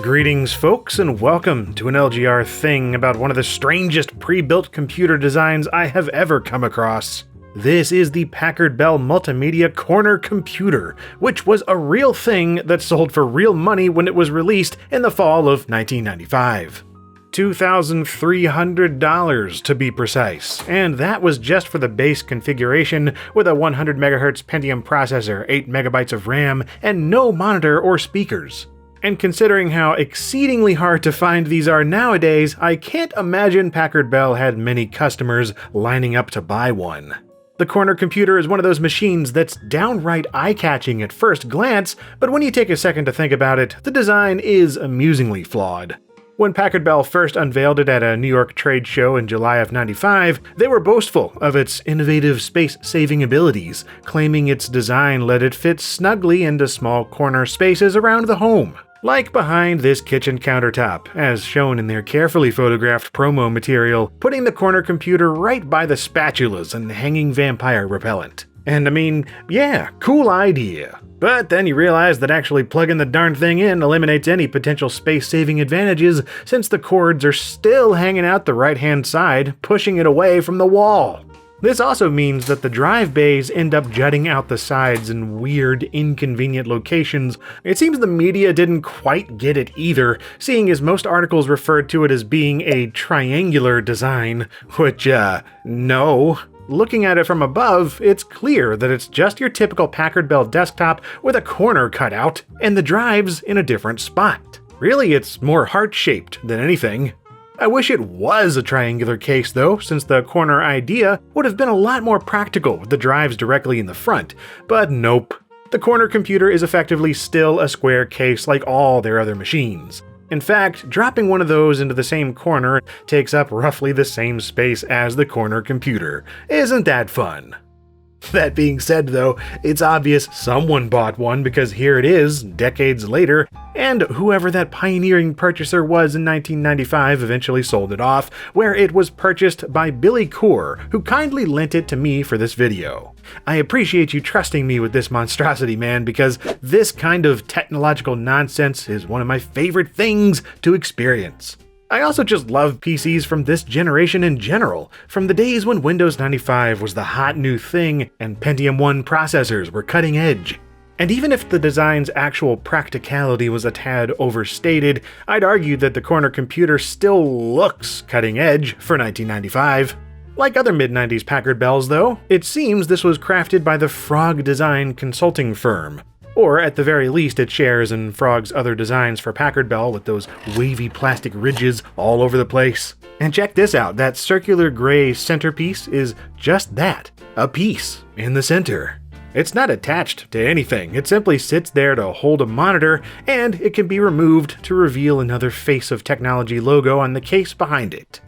Greetings, folks, and welcome to an LGR thing about one of the strangest pre-built computer designs I have ever come across. This is the Packard Bell Multimedia Corner Computer, which was a real thing that sold for real money when it was released in the fall of 1995. $2,300 to be precise, and that was just for the base configuration with a 100MHz Pentium processor, 8MB of RAM, and no monitor or speakers. And considering how exceedingly hard to find these are nowadays, I can't imagine Packard Bell had many customers lining up to buy one. The Corner Computer is one of those machines that's downright eye-catching at first glance, but when you take a second to think about it, the design is amusingly flawed. When Packard Bell first unveiled it at a New York trade show in July of '95, they were boastful of its innovative space-saving abilities, claiming its design let it fit snugly into small corner spaces around the home. Like behind this kitchen countertop, as shown in their carefully photographed promo material, putting the Corner Computer right by the spatulas and hanging vampire repellent. And I mean, yeah, cool idea. But then you realize that actually plugging the darn thing in eliminates any potential space-saving advantages, since the cords are still hanging out the right-hand side, pushing it away from the wall. This also means that the drive bays end up jutting out the sides in weird, inconvenient locations. It seems the media didn't quite get it either, seeing as most articles referred to it as being a triangular design, which, no. Looking at it from above, it's clear that it's just your typical Packard Bell desktop with a corner cut out, and the drives in a different spot. Really, it's more heart-shaped than anything. I wish it was a triangular case though, since the corner idea would have been a lot more practical with the drives directly in the front, but nope. The Corner Computer is effectively still a square case like all their other machines. In fact, dropping one of those into the same corner takes up roughly the same space as the Corner Computer. Isn't that fun? That being said though, it's obvious someone bought one because here it is, decades later, and whoever that pioneering purchaser was in 1995 eventually sold it off, where it was purchased by Billy Core, who kindly lent it to me for this video. I appreciate you trusting me with this monstrosity, man, because this kind of technological nonsense is one of my favorite things to experience. I also just love PCs from this generation in general, from the days when Windows 95 was the hot new thing and Pentium 1 processors were cutting edge. And even if the design's actual practicality was a tad overstated, I'd argue that the Corner Computer still looks cutting edge for 1995. Like other mid-90s Packard Bells though, it seems this was crafted by the Frog Design consulting firm. Or at the very least it shares in Frog's other designs for Packard Bell with those wavy plastic ridges all over the place. And check this out, that circular gray centerpiece is just that, a piece in the center. It's not attached to anything, it simply sits there to hold a monitor, and it can be removed to reveal another Face of Technology logo on the case behind it.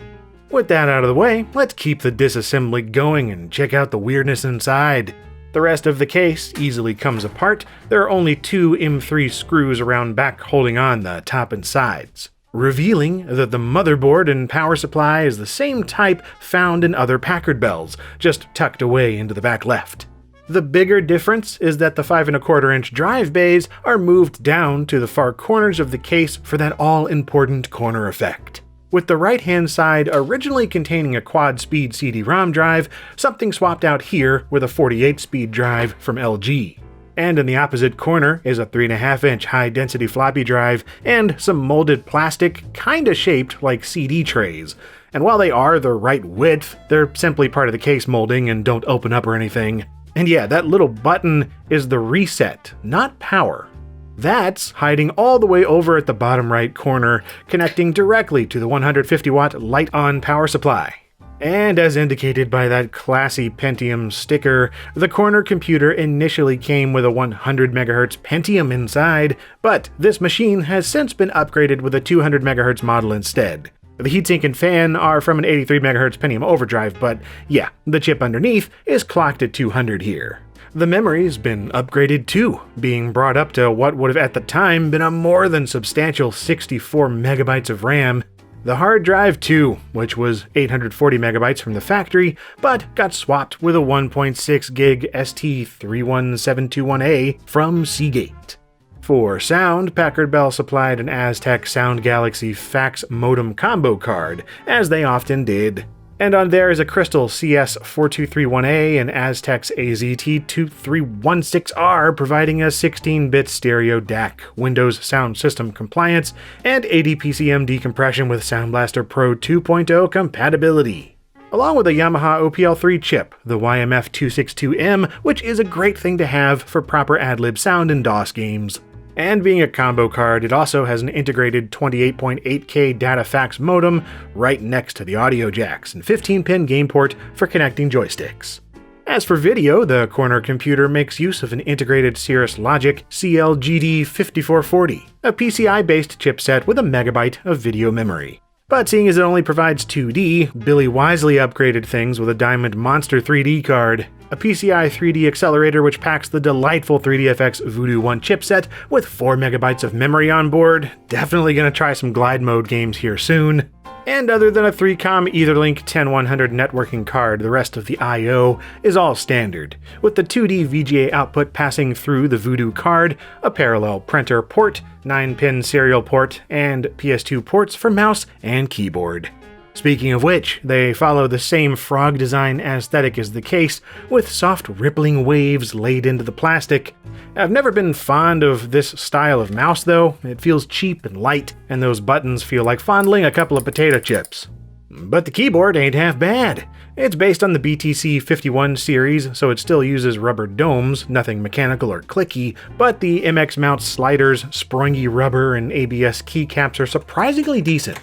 With that out of the way, let's keep the disassembly going and check out the weirdness inside. The rest of the case easily comes apart. There are only two M3 screws around back holding on the top and sides, revealing that the motherboard and power supply is the same type found in other Packard Bells, just tucked away into the back left. The bigger difference is that the 5¼ drive bays are moved down to the far corners of the case for that all-important corner effect. With the right-hand side originally containing a quad-speed CD-ROM drive, something swapped out here with a 48-speed drive from LG. And in the opposite corner is a 3.5-inch high-density floppy drive and some molded plastic kinda shaped like CD trays. And while they are the right width, they're simply part of the case molding and don't open up or anything. And yeah, that little button is the reset, not power. That's hiding all the way over at the bottom right corner, connecting directly to the 150-watt light-on power supply. And as indicated by that classy Pentium sticker, the Corner Computer initially came with a 100MHz Pentium inside, but this machine has since been upgraded with a 200MHz model instead. The heatsink and fan are from an 83MHz Pentium overdrive, but yeah, the chip underneath is clocked at 200 here. The memory's been upgraded too, being brought up to what would have at the time been a more than substantial 64 megabytes of RAM. The hard drive too, which was 840 megabytes from the factory, but got swapped with a 1.6 gig ST31721A from Seagate. For sound, Packard Bell supplied an Aztec Sound Galaxy fax modem combo card, as they often did. And on there is a Crystal CS4231A and Aztec's AZT2316R, providing a 16-bit stereo DAC, Windows Sound System compliance, and ADPCM decompression with Sound Blaster Pro 2.0 compatibility. Along with a Yamaha OPL3 chip, the YMF262M, which is a great thing to have for proper ad-lib sound in DOS games. And being a combo card, it also has an integrated 28.8K data fax modem right next to the audio jacks and 15-pin game port for connecting joysticks. As for video, the corner computer makes use of an integrated Cirrus Logic CLGD5440, a PCI-based chipset with a megabyte of video memory. But seeing as it only provides 2D, Billy wisely upgraded things with a Diamond Monster 3D card, a PCI 3D accelerator which packs the delightful 3DFX Voodoo 1 chipset with 4 megabytes of memory on board. Definitely gonna try some glide mode games here soon. And other than a 3COM Etherlink 10100 networking card, the rest of the I/O is all standard, with the 2D VGA output passing through the Voodoo card, a parallel printer port, 9-pin serial port, and PS2 ports for mouse and keyboard. Speaking of which, they follow the same frog design aesthetic as the case, with soft rippling waves laid into the plastic. I've never been fond of this style of mouse though. It feels cheap and light, and those buttons feel like fondling a couple of potato chips. But the keyboard ain't half bad. It's based on the BTC 51 series, so it still uses rubber domes, nothing mechanical or clicky, but the MX mount sliders, springy rubber, and ABS keycaps are surprisingly decent.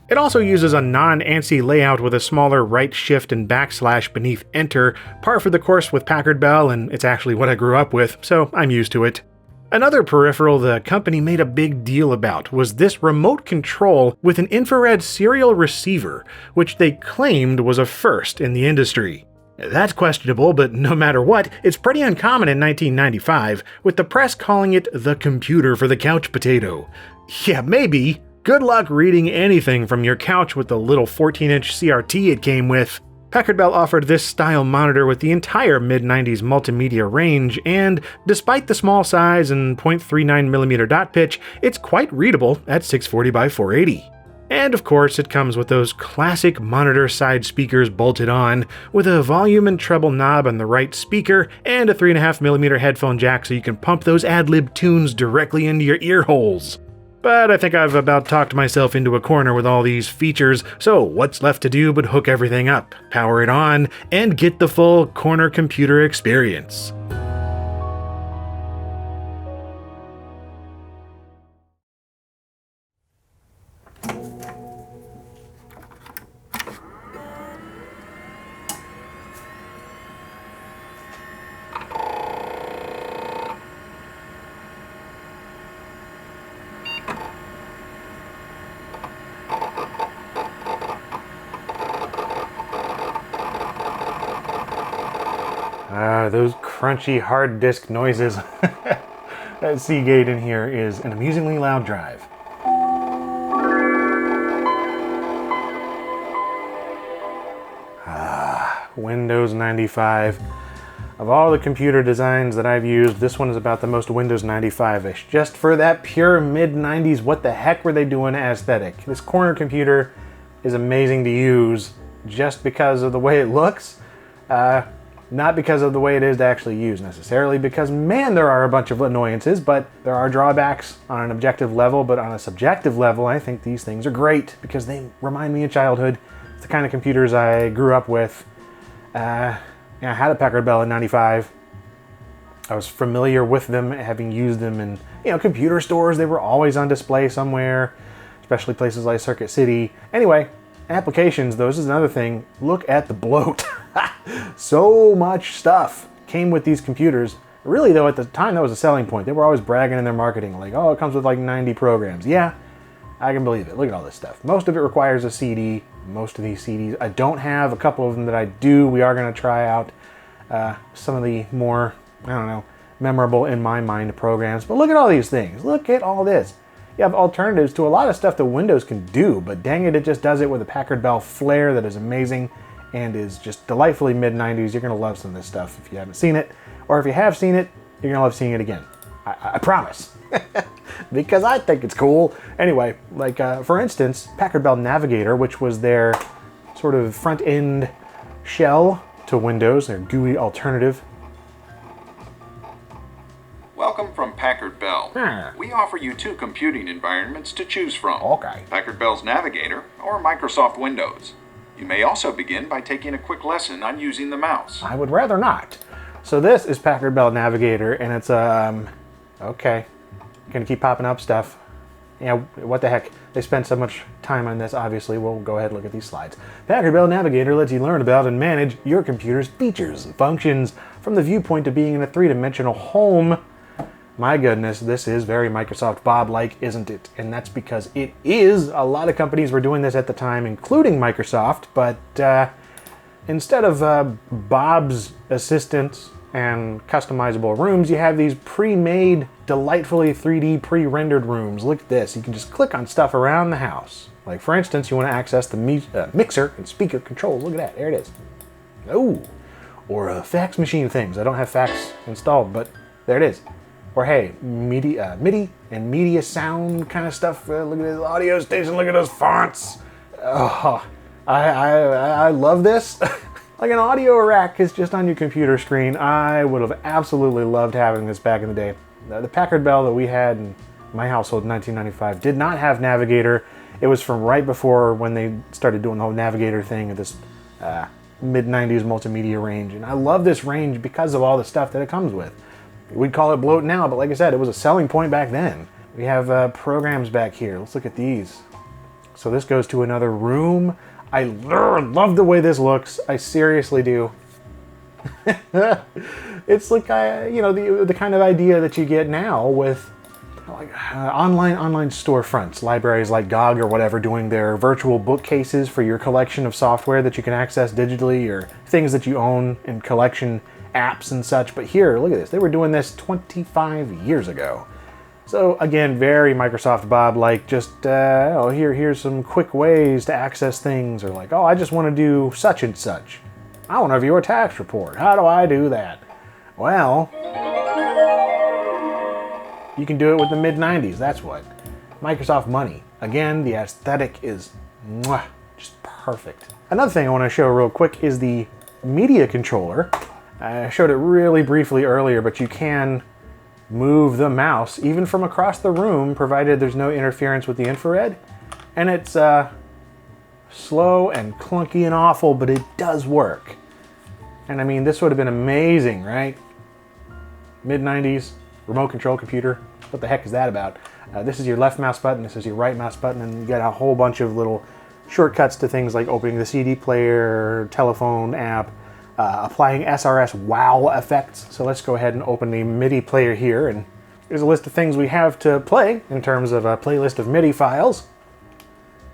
It also uses a non-ANSI layout with a smaller right shift and backslash beneath enter, par for the course with Packard Bell, and it's actually what I grew up with, so I'm used to it. Another peripheral the company made a big deal about was this remote control with an infrared serial receiver, which they claimed was a first in the industry. That's questionable, but no matter what, it's pretty uncommon in 1995, with the press calling it the computer for the couch potato. Yeah, maybe. Good luck reading anything from your couch with the little 14-inch CRT it came with. Packard Bell offered this style monitor with the entire mid-90s multimedia range, and despite the small size and 0.39mm dot pitch, it's quite readable at 640 by 480. And of course, it comes with those classic monitor side speakers bolted on, with a volume and treble knob on the right speaker, and a 3.5mm headphone jack so you can pump those ad-lib tunes directly into your ear holes. But I think I've about talked myself into a corner with all these features, so what's left to do but hook everything up, power it on, and get the full corner computer experience. Those crunchy hard disk noises. That Seagate in here is an amusingly loud drive. Windows 95. Of all the computer designs that I've used, this one is about the most Windows 95-ish. Just for that pure mid-90s, what the heck were they doing aesthetic. This corner computer is amazing to use just because of the way it looks. Not because of the way it is to actually use necessarily, because man, there are a bunch of annoyances, but there are drawbacks on an objective level, but on a subjective level, I think these things are great because they remind me of childhood. It's the kind of computers I grew up with. I had a Packard Bell in 95. I was familiar with them, having used them in, computer stores. They were always on display somewhere, especially places like Circuit City. Anyway, applications, though, this is another thing. Look at the bloat. So much stuff came with these computers. Really, though, at the time, that was a selling point. They were always bragging in their marketing, like, oh, it comes with like 90 programs. Yeah, I can believe it. Look at all this stuff. Most of it requires a CD. Most of these CDs, I don't have. A couple of them that I do. We are going to try out some of the more, memorable in my mind programs. But look at all these things. Look at all this. You have alternatives to a lot of stuff that Windows can do, but dang it, it just does it with a Packard Bell flair that is amazing and is just delightfully mid-90s. You're going to love some of this stuff if you haven't seen it, or if you have seen it, you're going to love seeing it again. I promise. Because I think it's cool. Anyway, like for instance, Packard Bell Navigator, which was their sort of front-end shell to Windows, their GUI alternative. Welcome from Packard Bell. We offer you 2 computing environments to choose from. Okay. Packard Bell's Navigator or Microsoft Windows. You may also begin by taking a quick lesson on using the mouse. I would rather not. So this is Packard Bell Navigator, and it's, okay. Gonna keep popping up stuff. Yeah, what the heck? They spent so much time on this, obviously. We'll go ahead and look at these slides. Packard Bell Navigator lets you learn about and manage your computer's features and functions from the viewpoint of being in a 3-dimensional home. My goodness, this is very Microsoft Bob-like, isn't it? And that's because it is. A lot of companies were doing this at the time, including Microsoft, but instead of Bob's assistants and customizable rooms, you have these pre-made, delightfully 3D pre-rendered rooms. Look at this. You can just click on stuff around the house. Like, for instance, you want to access the mixer and speaker controls. Look at that. There it is. Oh, or fax machine things. I don't have fax installed, but there it is. Or hey, MIDI and media sound kind of stuff. Look at this audio station. Look at those fonts. Oh, I love this. Like an audio rack is just on your computer screen. I would have absolutely loved having this back in the day. The Packard Bell that we had in my household in 1995 did not have Navigator. It was from right before when they started doing the whole Navigator thing at this mid-90s multimedia range. And I love this range because of all the stuff that it comes with. We'd call it bloat now, but like I said, it was a selling point back then. We have programs back here. Let's look at these. So this goes to another room. I love the way this looks. I seriously do. It's like, the kind of idea that you get now with like online storefronts, libraries like GOG or whatever, doing their virtual bookcases for your collection of software that you can access digitally, or things that you own in collection apps and such. But here, look at this. They were doing this 25 years ago. So again, very Microsoft Bob, like just, here's some quick ways to access things, or like, oh, I just want to do such and such. I want to view a tax report. How do I do that? Well, you can do it with the mid-90s, that's what. Microsoft Money. Again, the aesthetic is just perfect. Another thing I want to show real quick is the media controller. I showed it really briefly earlier, but you can move the mouse even from across the room, provided there's no interference with the infrared. And it's slow and clunky and awful, but it does work. And I mean, this would have been amazing, right? Mid-90s, remote control computer. What the heck is that about? This is your left mouse button, this is your right mouse button, and you get a whole bunch of little shortcuts to things like opening the CD player, telephone app, applying SRS wow effects. So let's go ahead and open the MIDI player here, and there's a list of things we have to play in terms of a playlist of MIDI files.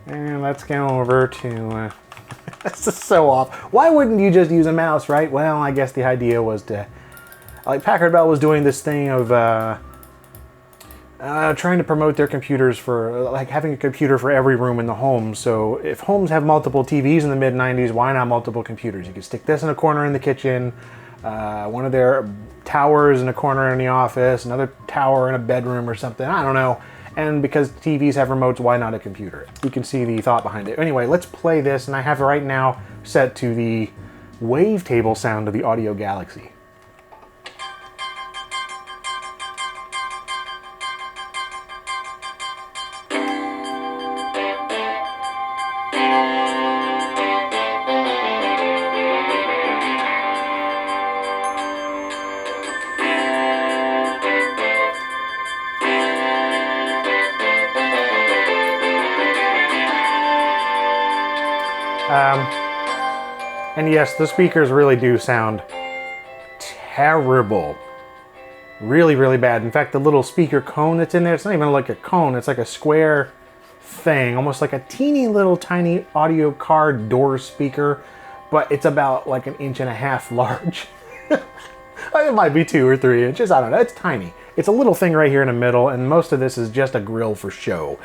And let's go over to, this is so off. Why wouldn't you just use a mouse, right? Well, I guess the idea was to, like Packard Bell was doing this thing of trying to promote their computers for, like having a computer for every room in the home. So if homes have multiple TVs in the mid-90s, why not multiple computers? You could stick this in a corner in the kitchen, one of their towers in a corner in the office, another tower in a bedroom or something, I don't know. And because TVs have remotes, why not a computer? You can see the thought behind it. Anyway, let's play this, and I have it right now set to the wavetable sound of the Audio Galaxy. And yes, the speakers really do sound terrible. Really, really bad. In fact, the little speaker cone that's in there, it's not even like a cone, it's like a square thing, almost like a teeny little tiny audio car door speaker, but it's about like 1.5 inches large. It might be 2 or 3 inches, I don't know, it's tiny. It's a little thing right here in the middle, and most of this is just a grill for show.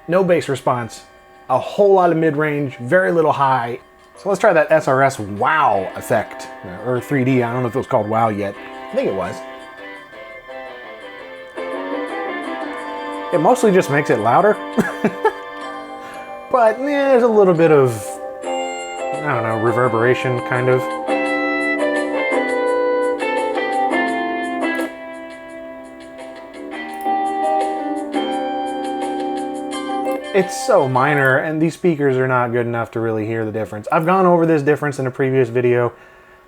No bass response, a whole lot of mid-range, very little high. So let's try that SRS wow effect, or 3D, I don't know if it was called wow yet. I think it was. It mostly just makes it louder. But there's a little bit of, I don't know, reverberation, kind of. It's so minor, and these speakers are not good enough to really hear the difference. I've gone over this difference in a previous video,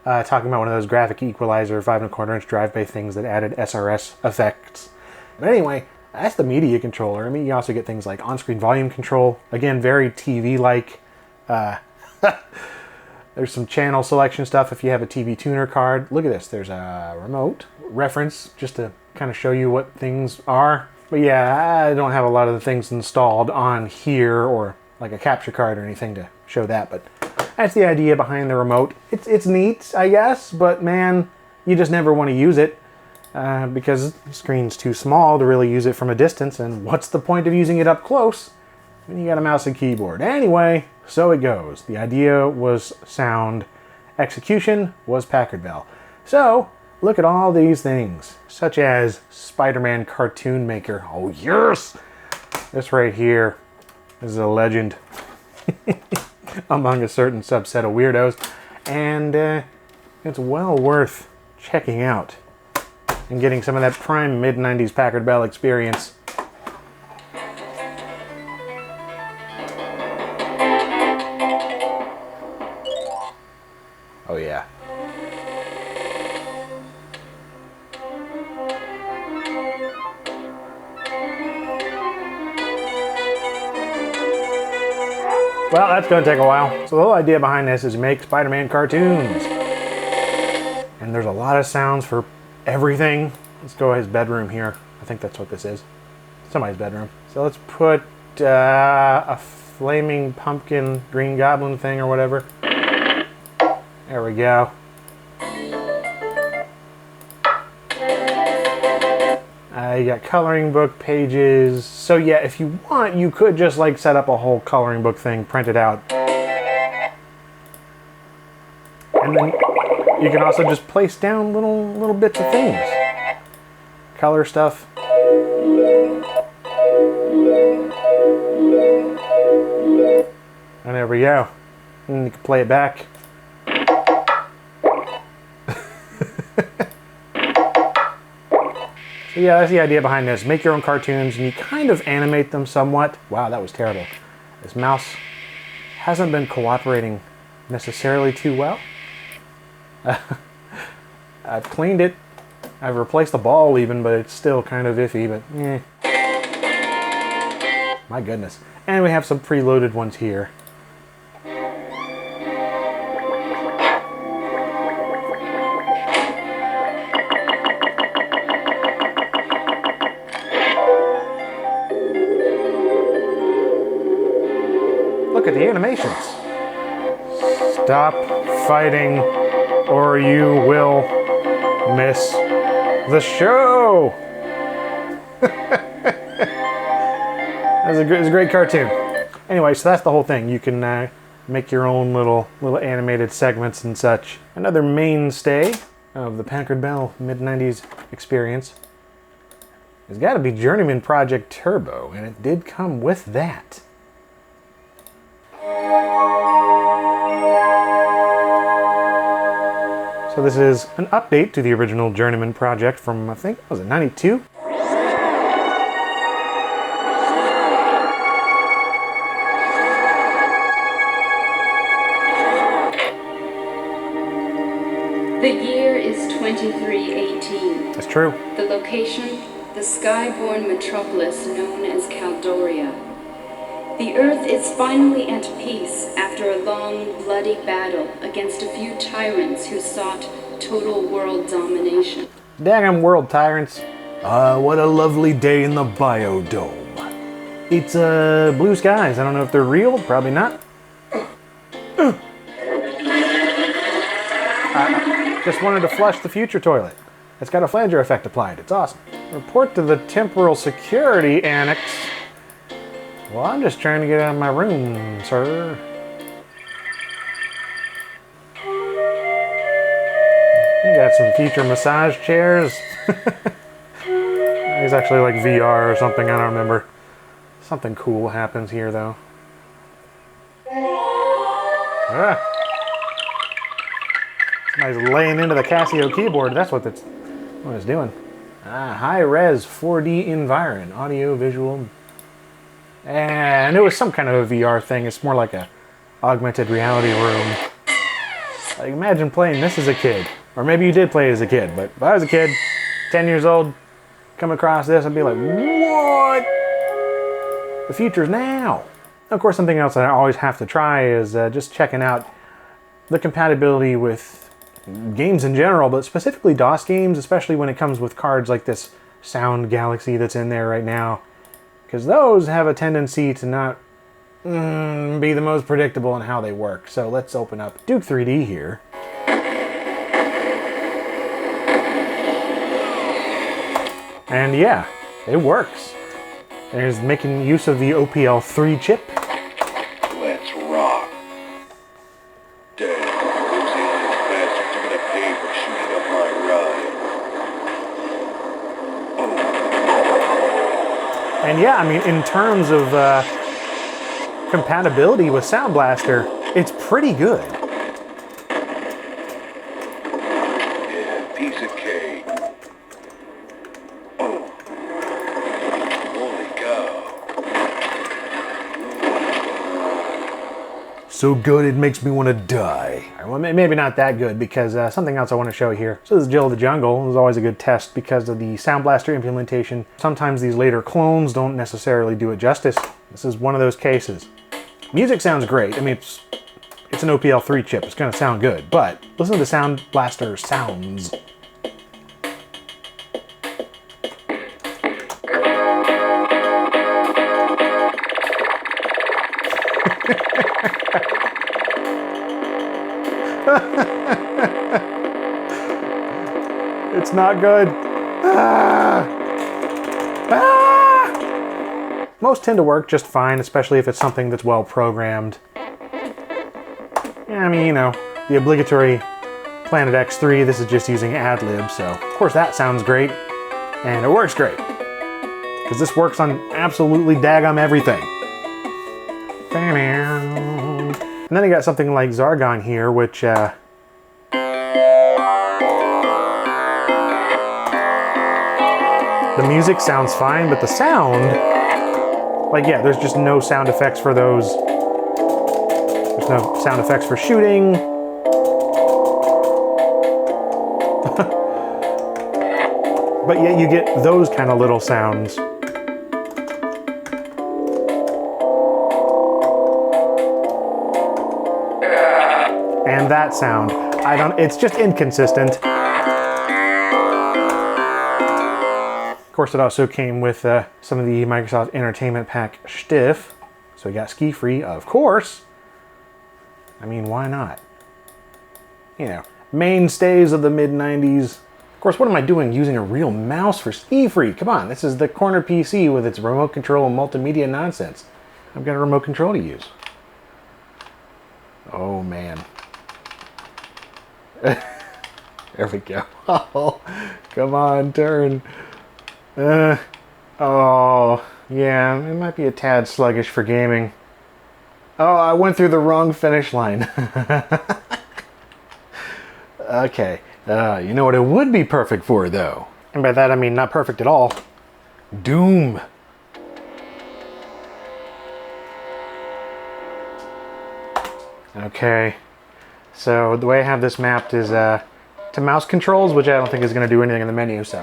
talking about one of those graphic equalizer 5¼ inch drive-by things that added SRS effects. But anyway, that's the media controller. I mean, you also get things like on-screen volume control. Again, very TV-like. There's some channel selection stuff if you have a TV tuner card. Look at this. There's a remote reference just to kind of show you what things are. But yeah, I don't have a lot of the things installed on here or like a capture card or anything to show that. But that's the idea behind the remote. It's neat, I guess, but man, you just never want to use it. Because the screen's too small to really use it from a distance, and what's the point of using it up close when you got a mouse and keyboard? Anyway, so it goes. The idea was sound, execution was Packard Bell. So, look at all these things, such as Spider-Man Cartoon Maker. Oh yes! This right here is a legend among a certain subset of weirdos, and it's well worth checking out and getting some of that prime mid-90s Packard Bell experience. Oh yeah. Well, that's going to take a while. So the whole idea behind this is make Spider-Man cartoons. And there's a lot of sounds for everything. Let's go to his bedroom here. I think that's what this is. Somebody's bedroom. So let's put a flaming pumpkin green goblin thing or whatever. There we go. You got coloring book pages. So yeah, if you want, you could just like set up a whole coloring book thing, print it out. And then you can also just place down little bits of things. Color stuff. And there we go. And you can play it back. So yeah, that's the idea behind this. Make your own cartoons and you kind of animate them somewhat. Wow, that was terrible. This mouse hasn't been cooperating necessarily too well. I've cleaned it. I've replaced the ball even, but it's still kind of iffy, but eh. My goodness. And we have some preloaded ones here. Look at the animations. Stop fighting or you will miss the show. It was a great cartoon. Anyway, so that's the whole thing. You can make your own little animated segments and such. Another mainstay of the Packard Bell mid-90s experience has got to be Journeyman Project Turbo, and it did come with that. So this is an update to the original Journeyman project from, I think, was it 92? The year is 2318. That's true. The location, the skyborn metropolis known as Caldoria. The Earth is finally at peace after a long, bloody battle against a few tyrants who sought total world domination. Daggum world tyrants. What a lovely day in the Biodome. It's blue skies. I don't know if they're real. Probably not. Just wanted to flush the future toilet. It's got a flanger effect applied. It's awesome. Report to the Temporal Security Annex. Well, I'm just trying to get out of my room, sir. You got some feature massage chairs. It's actually like VR or something, I don't remember. Something cool happens here, though. Ah. Somebody's laying into the Casio keyboard. That's what it's doing. High-res 4D environ, audio, visual. And it was some kind of a VR thing. It's more like a augmented reality room. Like, imagine playing this as a kid. Or maybe you did play as a kid, but if I was a kid, 10 years old, come across this, I'd be like, what? The future's now. Of course, something else that I always have to try is just checking out the compatibility with games in general, but specifically DOS games, especially when it comes with cards like this Sound Galaxy that's in there right now. Because those have a tendency to not be the most predictable in how they work. So let's open up Duke 3D here. And yeah, it works. There's making use of the OPL3 chip. Let's rock. Damn, those aliens bastards are gonna pay for shooting up my ride. And yeah, I mean, in terms of compatibility with Sound Blaster, it's pretty good. Yeah, piece of cake. Oh. Holy cow. So good it makes me want to die. Well, maybe not that good, because something else I want to show here. So this is Jill of the Jungle. It was always a good test because of the Sound Blaster implementation. Sometimes these later clones don't necessarily do it justice. This is one of those cases. Music sounds great. I mean, it's an OPL3 chip. It's going to sound good, but listen to the Sound Blaster sounds. It's not good. Most tend to work just fine, especially if it's something that's well programmed. Yeah, I mean, you know, the obligatory Planet X3, this is just using AdLib, so of course that sounds great, and it works great. Because this works on absolutely daggum everything. And then I got something like Zargon here, which the music sounds fine, but the sound, like, yeah, there's just no sound effects for those. There's no sound effects for shooting. But yet you get those kind of little sounds. And that sound. It's just inconsistent. Of course, it also came with some of the Microsoft Entertainment Pack stiff. So we got SkiFree, of course. I mean, why not? You know, mainstays of the mid-90s. Of course, what am I doing using a real mouse for SkiFree? Come on, this is the corner PC with its remote control and multimedia nonsense. I've got a remote control to use. Oh, man. There we go. Oh, come on, turn. Oh, yeah, it might be a tad sluggish for gaming. Oh, I went through the wrong finish line. Okay, you know what it would be perfect for, though? And by that I mean not perfect at all. Doom. Okay, so the way I have this mapped is to mouse controls, which I don't think is going to do anything in the menu, so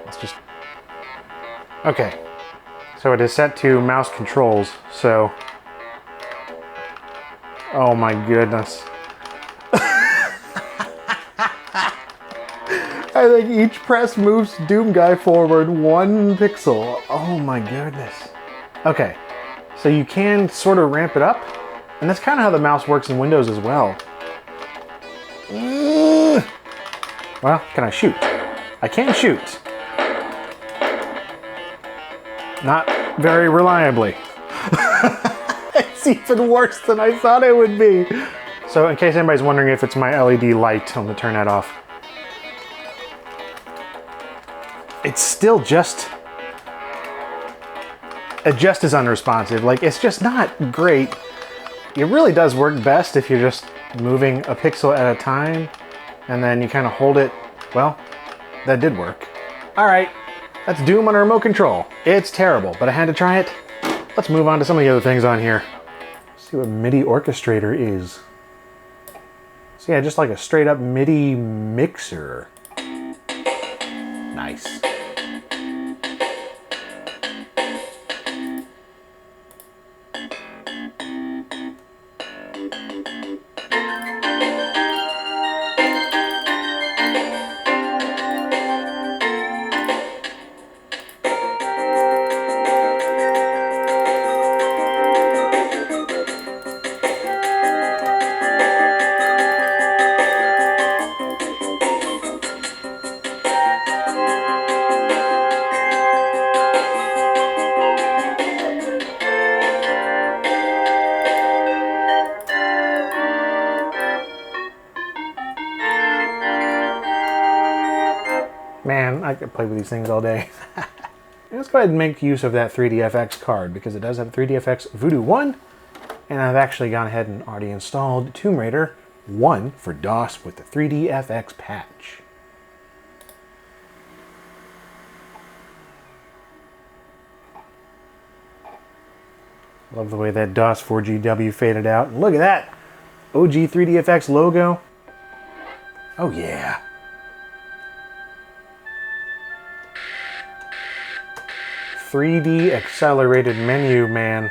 let's just... Okay, so it is set to mouse controls, so... Oh my goodness. I think each press moves Doom Guy forward 1 pixel. Oh my goodness. Okay, so you can sort of ramp it up, and that's kind of how the mouse works in Windows as well. Well, can I shoot? I can shoot. Not very reliably. It's even worse than I thought it would be. So in case anybody's wondering if it's my LED light, I'm gonna turn that off. It's still just as unresponsive. Like, it's just not great. It really does work best if you're just moving a pixel at a time and then you kind of hold it. Well, that did work. All right, that's Doom on a remote control. It's terrible, but I had to try it. Let's move on to some of the other things on here. Let's see what MIDI orchestrator is. So yeah, just like a straight up MIDI mixer. Nice. Man, I could play with these things all day. Let's go ahead and make use of that 3DFX card because it does have 3DFX Voodoo 1. And I've actually gone ahead and already installed Tomb Raider 1 for DOS with the 3DFX patch. Love the way that DOS 4GW faded out. And look at that! OG 3DFX logo. Oh yeah. .3D accelerated menu, man.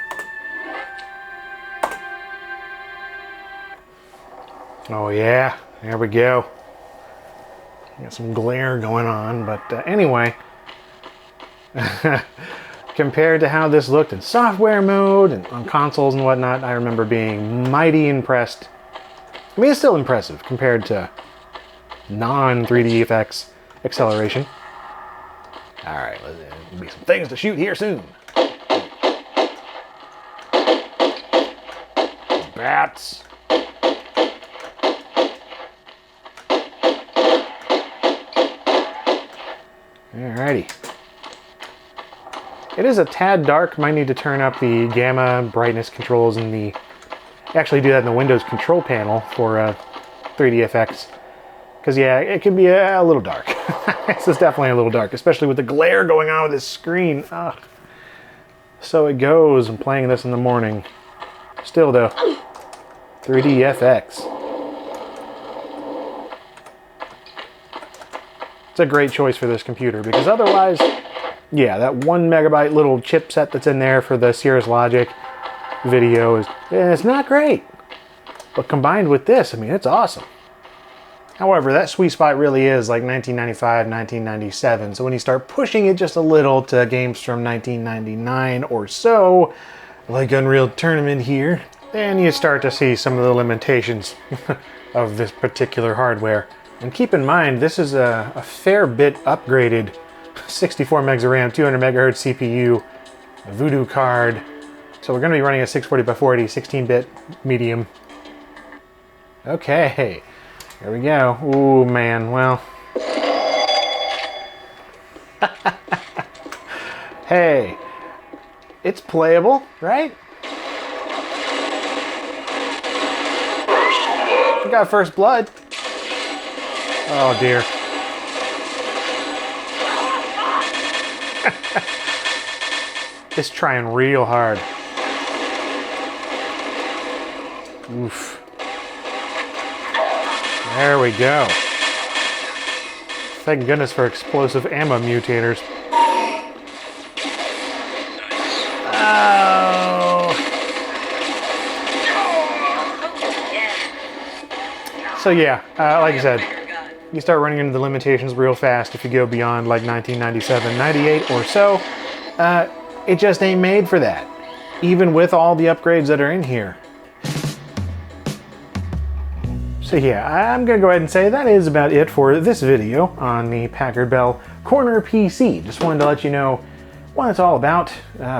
Oh yeah, there we go. Got some glare going on, but anyway. Compared to how this looked in software mode and on consoles and whatnot, I remember being mighty impressed. I mean, it's still impressive compared to non-3DFX acceleration. Alright, there'll be some things to shoot here soon. Bats. Alrighty. It is a tad dark. Might need to turn up the gamma brightness controls in the... Actually do that in the Windows control panel for 3DFX. Because yeah, it can be a little dark. This is definitely a little dark, especially with the glare going on with this screen. Ugh. So it goes, I'm playing this in the morning. Still though, 3DFX. It's a great choice for this computer because otherwise, yeah, that 1 megabyte little chipset that's in there for the Cirrus Logic video it's not great. But combined with this, I mean, it's awesome. However, that sweet spot really is like 1995, 1997. So when you start pushing it just a little to games from 1999 or so, like Unreal Tournament here, then you start to see some of the limitations of this particular hardware. And keep in mind, this is a fair bit upgraded 64 megs of RAM, 200 megahertz CPU, a Voodoo card. So we're going to be running a 640x480 16-bit medium. Okay. Here we go. Ooh, man, well. Hey, it's playable, right? We got first blood. Oh, dear. It's trying real hard. Oof. There we go. Thank goodness for explosive ammo mutators. Oh. So yeah, like I said, you start running into the limitations real fast if you go beyond like 1997, 98 or so. It just ain't made for that, even with all the upgrades that are in here. So yeah, I'm gonna go ahead and say that is about it for this video on the Packard Bell Corner PC. Just wanted to let you know what it's all about,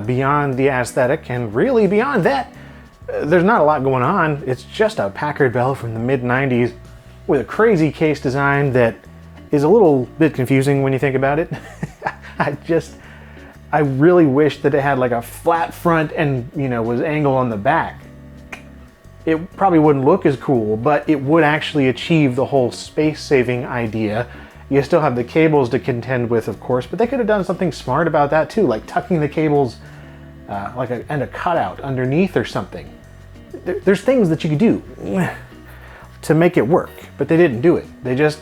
beyond the aesthetic, and really beyond that, there's not a lot going on. It's just a Packard Bell from the mid-90s with a crazy case design that is a little bit confusing when you think about it. I really wish that it had like a flat front and, was angled on the back. It probably wouldn't look as cool, but it would actually achieve the whole space-saving idea. You still have the cables to contend with, of course, but they could have done something smart about that too, like tucking the cables and a cutout underneath or something. There's things that you could do to make it work, but they didn't do it. They just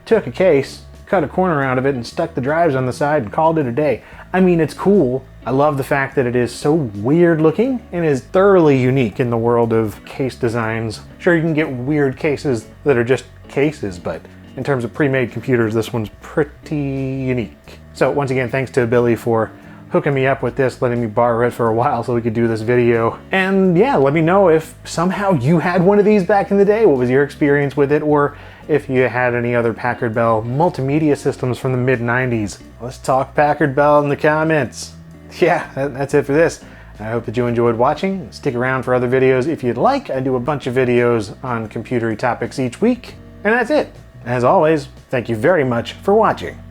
took a case, cut a corner out of it, and stuck the drives on the side and called it a day. I mean, it's cool. I love the fact that it is so weird looking and is thoroughly unique in the world of case designs. Sure, you can get weird cases that are just cases, but in terms of pre-made computers, this one's pretty unique. So once again, thanks to Billy for hooking me up with this, letting me borrow it for a while so we could do this video. And yeah, let me know if somehow you had one of these back in the day. What was your experience with it? Or if you had any other Packard Bell multimedia systems from the mid-90s. Let's talk Packard Bell in the comments. Yeah, that's it for this. I hope that you enjoyed watching. Stick around for other videos if you'd like. I do a bunch of videos on computery topics each week. And that's it. As always, thank you very much for watching.